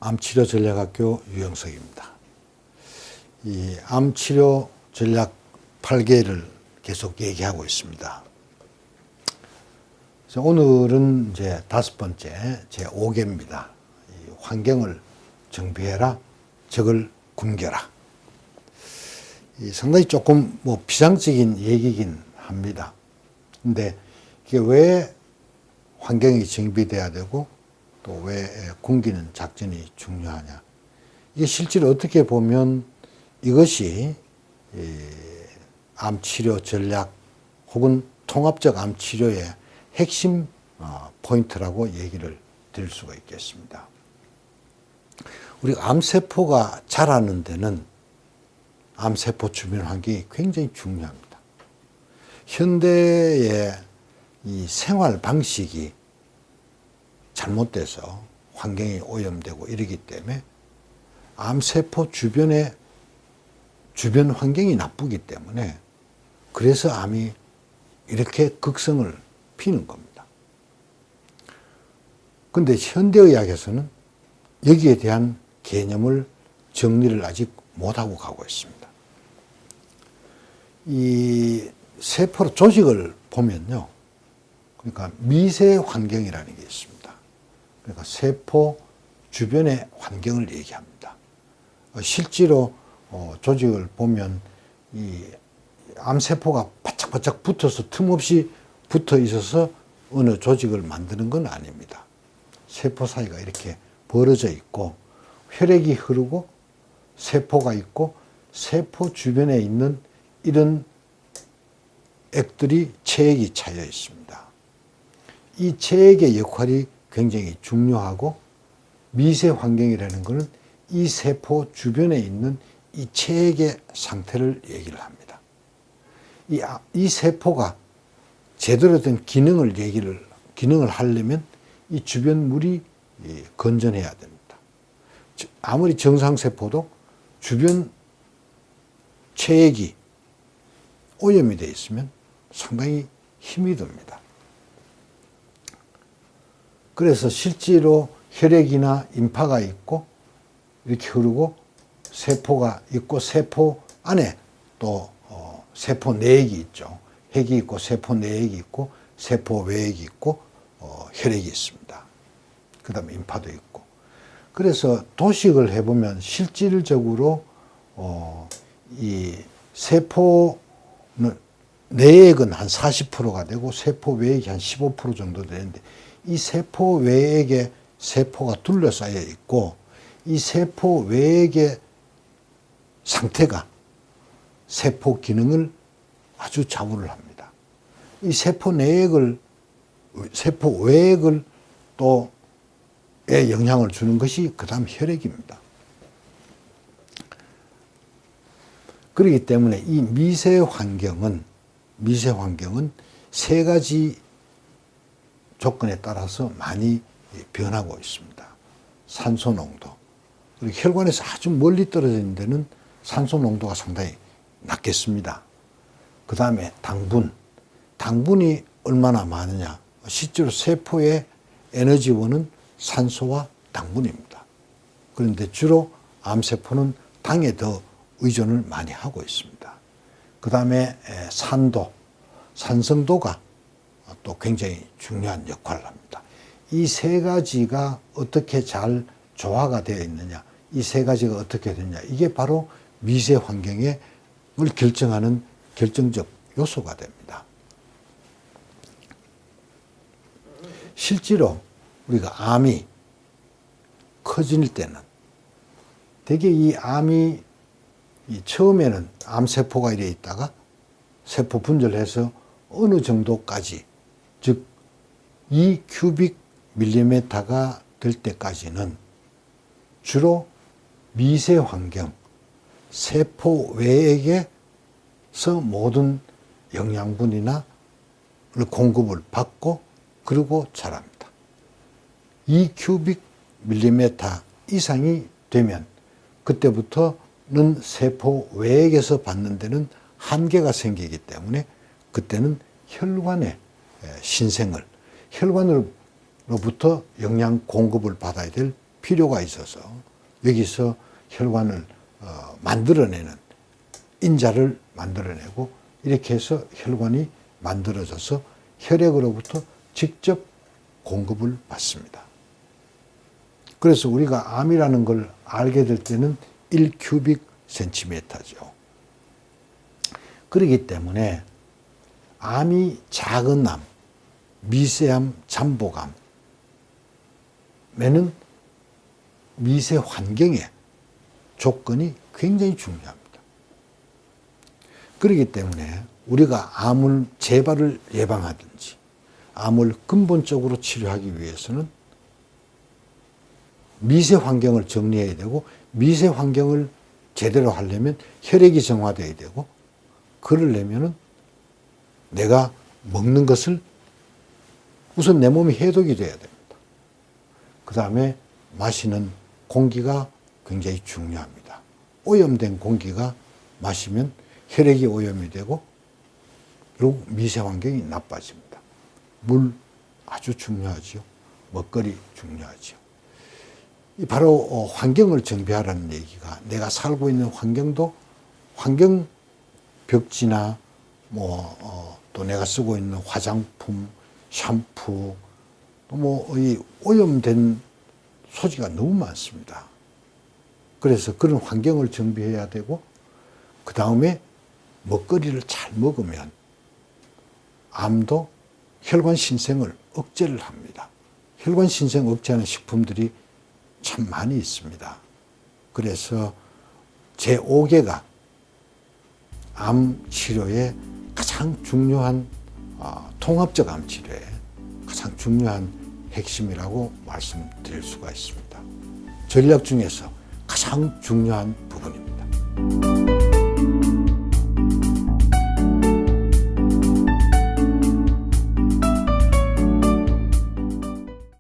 암치료 전략학교 유영석입니다. 이 암치료 전략 8개를 계속 얘기하고 있습니다. 그래서 오늘은 이제 5번째 제 5개입니다. 환경을 정비해라, 적을 굶겨라. 상당히 조금 비상적인 얘기긴 합니다. 근데 이게 왜 환경이 정비돼야 되고 또 왜 굶기는 작전이 중요하냐. 이게 실제로 어떻게 보면 이것이 암치료 전략 혹은 통합적 암치료의 핵심 포인트라고 얘기를 드릴 수가 있겠습니다. 우리가 암세포가 자라는 데는 암세포 주변 환경이 굉장히 중요합니다. 현대의 이 생활 방식이 잘못돼서 환경이 오염되고 이러기 때문에 암세포 주변 환경이 나쁘기 때문에 그래서 암이 이렇게 극성을 피는 겁니다. 그런데 현대의학에서는 여기에 대한 개념을 정리를 아직 못하고 가고 있습니다. 이 세포 조직을 보면요. 그러니까 미세 환경이라는 게 있습니다. 그러니까 세포 주변의 환경을 얘기합니다. 실제로 조직을 보면 이 암세포가 바짝바짝 붙어서 틈없이 붙어 있어서 어느 조직을 만드는 건 아닙니다. 세포 사이가 이렇게 벌어져 있고 혈액이 흐르고 세포가 있고 세포 주변에 있는 이런 액들이 체액이 차여 있습니다. 이 체액의 역할이 굉장히 중요하고 미세 환경이라는 것은 이 세포 주변에 있는 이 체액의 상태를 얘기를 합니다. 이 세포가 제대로 된 기능을 하려면 이 주변 물이 건전해야 됩니다. 아무리 정상세포도 주변 체액이 오염이 되어 있으면 상당히 힘이 듭니다. 그래서 실제로 혈액이나 임파가 있고 이렇게 흐르고 세포가 있고 세포 안에 또 세포 내액이 있죠. 핵이 있고 세포 내액이 있고 세포 외액이 있고 혈액이 있습니다. 그 다음에 임파도 있고. 그래서 도식을 해보면 실질적으로 이 세포 내액은 한 40%가 되고 세포 외액이 한 15% 정도 되는데 이 세포 외액에 세포가 둘러싸여 있고 이 세포 외액의 상태가 세포 기능을 아주 좌우를 합니다. 이 세포 외액을 또에 영향을 주는 것이 그 다음 혈액입니다. 그렇기 때문에 이 미세 환경은 세 가지 조건에 따라서 많이 변하고 있습니다. 산소 농도. 그리고 혈관에서 아주 멀리 떨어져 있는 데는 산소 농도가 상당히 낮겠습니다. 그 다음에 당분. 당분이 얼마나 많으냐. 실제로 세포의 에너지원은 산소와 당분입니다. 그런데 주로 암세포는 당에 더 의존을 많이 하고 있습니다. 그 다음에 산도, 산성도가 또 굉장히 중요한 역할을 합니다. 이 세 가지가 어떻게 잘 조화가 되어 있느냐, 이 세 가지가 어떻게 되느냐, 이게 바로 미세 환경을 결정하는 결정적 요소가 됩니다. 실제로 우리가 암이 커질 때는 대개 이 암이 처음에는 암세포가 이래 있다가 세포 분절해서 어느 정도까지, 즉 2큐빅 밀리미터가 될 때까지는 주로 미세 환경, 세포 외액에서 모든 영양분이나 공급을 받고 그리고 자랍니다. 2큐빅밀리미터 이상이 되면 그때부터는 세포 외액에서 받는 데는 한계가 생기기 때문에 그때는 혈관의 신생을, 혈관으로부터 영양 공급을 받아야 될 필요가 있어서 여기서 혈관을 만들어내는 인자를 만들어내고 이렇게 해서 혈관이 만들어져서 혈액으로부터 직접 공급을 받습니다. 그래서 우리가 암이라는 걸 알게 될 때는 1큐빅센티미터죠. 그렇기 때문에 암이 작은 암, 미세암, 잠복암에는 미세 환경의 조건이 굉장히 중요합니다. 그렇기 때문에 우리가 암을 재발을 예방하든지 암을 근본적으로 치료하기 위해서는 미세 환경을 정리해야 되고 미세 환경을 제대로 하려면 혈액이 정화돼야 되고 그러려면은 내가 먹는 것을 우선 내 몸이 해독이 돼야 됩니다. 그 다음에 마시는 공기가 굉장히 중요합니다. 오염된 공기가 마시면 혈액이 오염이 되고 결국 미세 환경이 나빠집니다. 물 아주 중요하지요. 먹거리 중요하지요. 바로 환경을 정비하라는 얘기가 내가 살고 있는 환경도 환경 벽지나 또 내가 쓰고 있는 화장품, 샴푸, 이 오염된 소지가 너무 많습니다. 그래서 그런 환경을 정비해야 되고 그 다음에 먹거리를 잘 먹으면 암도 혈관 신생을 억제를 합니다. 혈관 신생 억제하는 식품들이 참 많이 있습니다. 그래서 제5계가 암 치료의 가장 중요한 통합적 암 치료의 가장 중요한 핵심이라고 말씀드릴 수가 있습니다. 전략 중에서 가장 중요한 부분입니다.